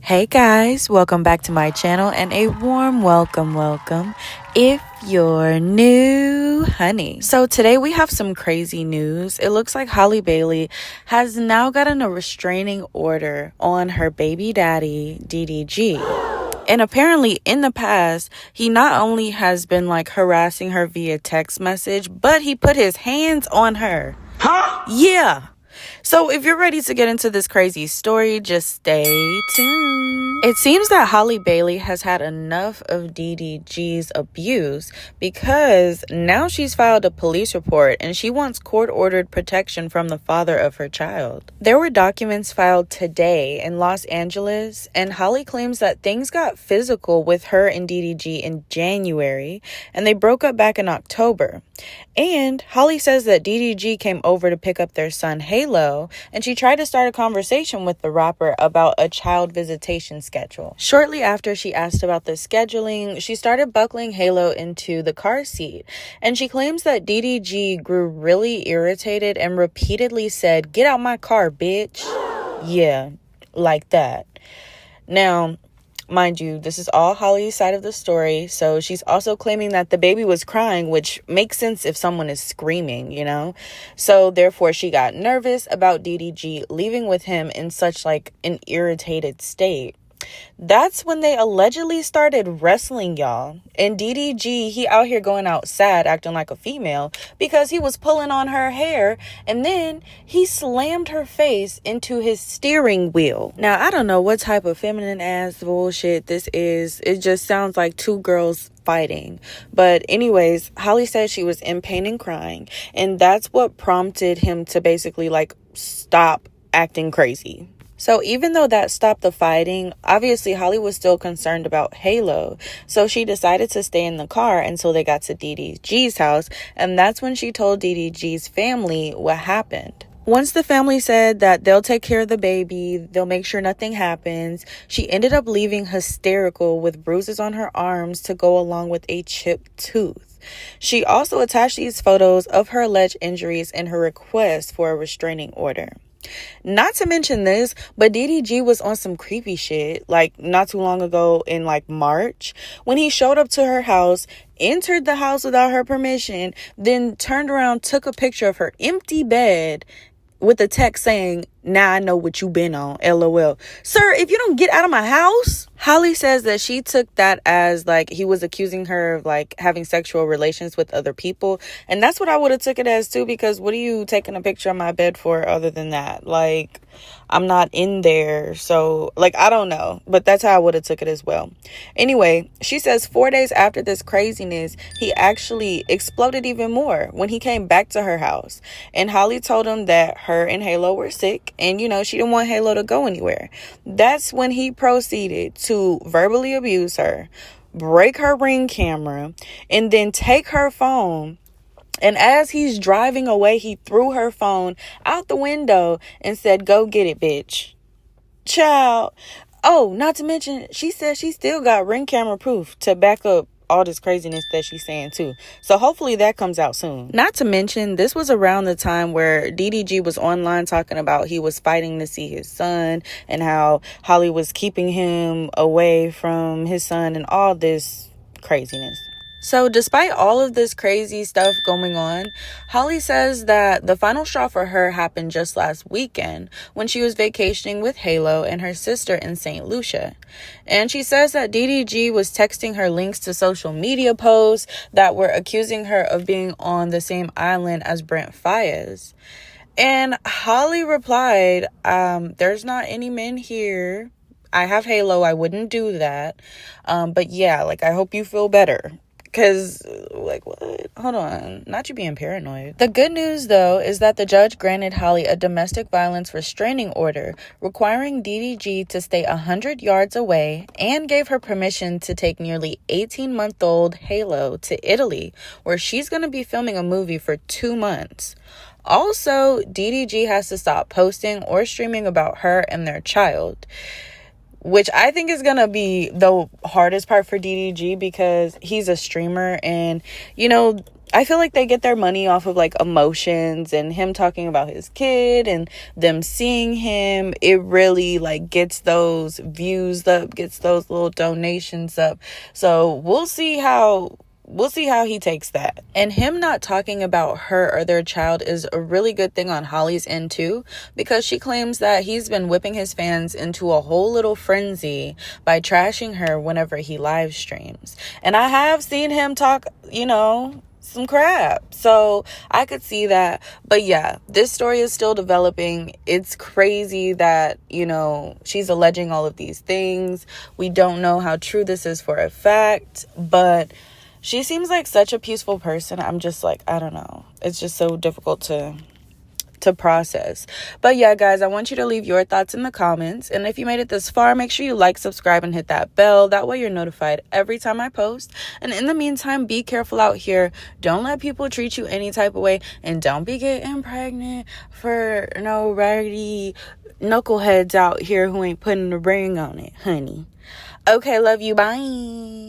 Hey guys, welcome back to my channel and a warm welcome if you're new, honey. So today we have some crazy news. It looks like Halle Bailey has now gotten a restraining order on her baby daddy, DDG. And apparently in the past, he not only has been like harassing her via text message, but he put his hands on her. Huh? Yeah. So if you're ready to get into this crazy story, just stay tuned. It seems that Halle Bailey has had enough of DDG's abuse because now she's filed a police report and she wants court-ordered protection from the father of her child. There were documents filed today in Los Angeles, and Halle claims that things got physical with her and DDG in January, and they broke up back in October. And Halle says that DDG came over to pick up their son Halo, and she tried to start a conversation with the rapper about a child visitation schedule. Shortly after she asked about the scheduling, she started buckling Halo into the car seat, and she claims that DDG grew really irritated and repeatedly said, "Get out my car, bitch." Yeah, like that. Now, mind you, this is all Halle's side of the story, so she's also claiming that the baby was crying, which makes sense if someone is screaming, you know? So therefore, she got nervous about DDG leaving with him in such like an irritated state. That's when they allegedly started wrestling, y'all. And DDG, he out here going out sad, acting like a female, because he was pulling on her hair, and then he slammed her face into his steering wheel. Now, I don't know what type of feminine ass bullshit this is. It just sounds like two girls fighting. But anyways, Halle said she was in pain and crying, and that's what prompted him to basically like stop acting crazy. So even though that stopped the fighting, obviously Halle was still concerned about Halo. So she decided to stay in the car until they got to DDG's house. And that's when she told DDG's family what happened. Once the family said that they'll take care of the baby, they'll make sure nothing happens, she ended up leaving hysterical with bruises on her arms to go along with a chipped tooth. She also attached these photos of her alleged injuries in her request for a restraining order. Not to mention this, but DDG was on some creepy shit like not too long ago in like March when he showed up to her house, entered the house without her permission, then turned around, took a picture of her empty bed with a text saying, "Now I know what you been on, LOL. Sir, if you don't get out of my house." Halle says that she took that as like he was accusing her of like having sexual relations with other people. And that's what I would have took it as too, because what are you taking a picture of my bed for other than that? Like, I'm not in there. So like, I don't know, but that's how I would have took it as well. Anyway, she says 4 days after this craziness, he actually exploded even more when he came back to her house. And Halle told him that her and Halo were sick and, you know, she didn't want Halo to go anywhere. That's when he proceeded to verbally abuse her, break her Ring camera, and then take her phone. And as he's driving away, he threw her phone out the window and said, "Go get it, bitch." Child. Oh, not to mention, she said she still got Ring camera proof to back up all this craziness that she's saying too. So hopefully that comes out soon. Not to mention, this was around the time where DDG was online talking about he was fighting to see his son and how Halle was keeping him away from his son and all this craziness. So despite all of this crazy stuff going on, Halle says that the final straw for her happened just last weekend when she was vacationing with Halo and her sister in St. Lucia. And she says that DDG was texting her links to social media posts that were accusing her of being on the same island as Brent Faiyaz. And Halle replied, "There's not any men here. I have Halo. I wouldn't do that. But yeah, like, I hope you feel better." Because, like, what? Hold on. Not you being paranoid. The good news, though, is that the judge granted Halle a domestic violence restraining order requiring DDG to stay 100 yards away and gave her permission to take nearly 18-month-old Halo to Italy, where she's going to be filming a movie for 2 months. Also, DDG has to stop posting or streaming about her and their child, which I think is going to be the hardest part for DDG because he's a streamer and, you know, I feel like they get their money off of like emotions, and him talking about his kid and them seeing him. It really like gets those views up, gets those little donations up. So we'll see how he takes that. And him not talking about her or their child is a really good thing on Holly's end too, because she claims that he's been whipping his fans into a whole little frenzy by trashing her whenever he live streams. And I have seen him talk, some crap. So I could see that. But yeah, this story is still developing. It's crazy that, she's alleging all of these things. We don't know how true this is for a fact, but she seems like such a peaceful person. I'm just like, I don't know. It's just so difficult to process. But yeah, guys, I want you to leave your thoughts in the comments. And if you made it this far, make sure you like, subscribe, and hit that bell. That way you're notified every time I post. And in the meantime, be careful out here. Don't let people treat you any type of way. And don't be getting pregnant for no raggedy knuckleheads out here who ain't putting a ring on it, honey. Okay, love you. Bye.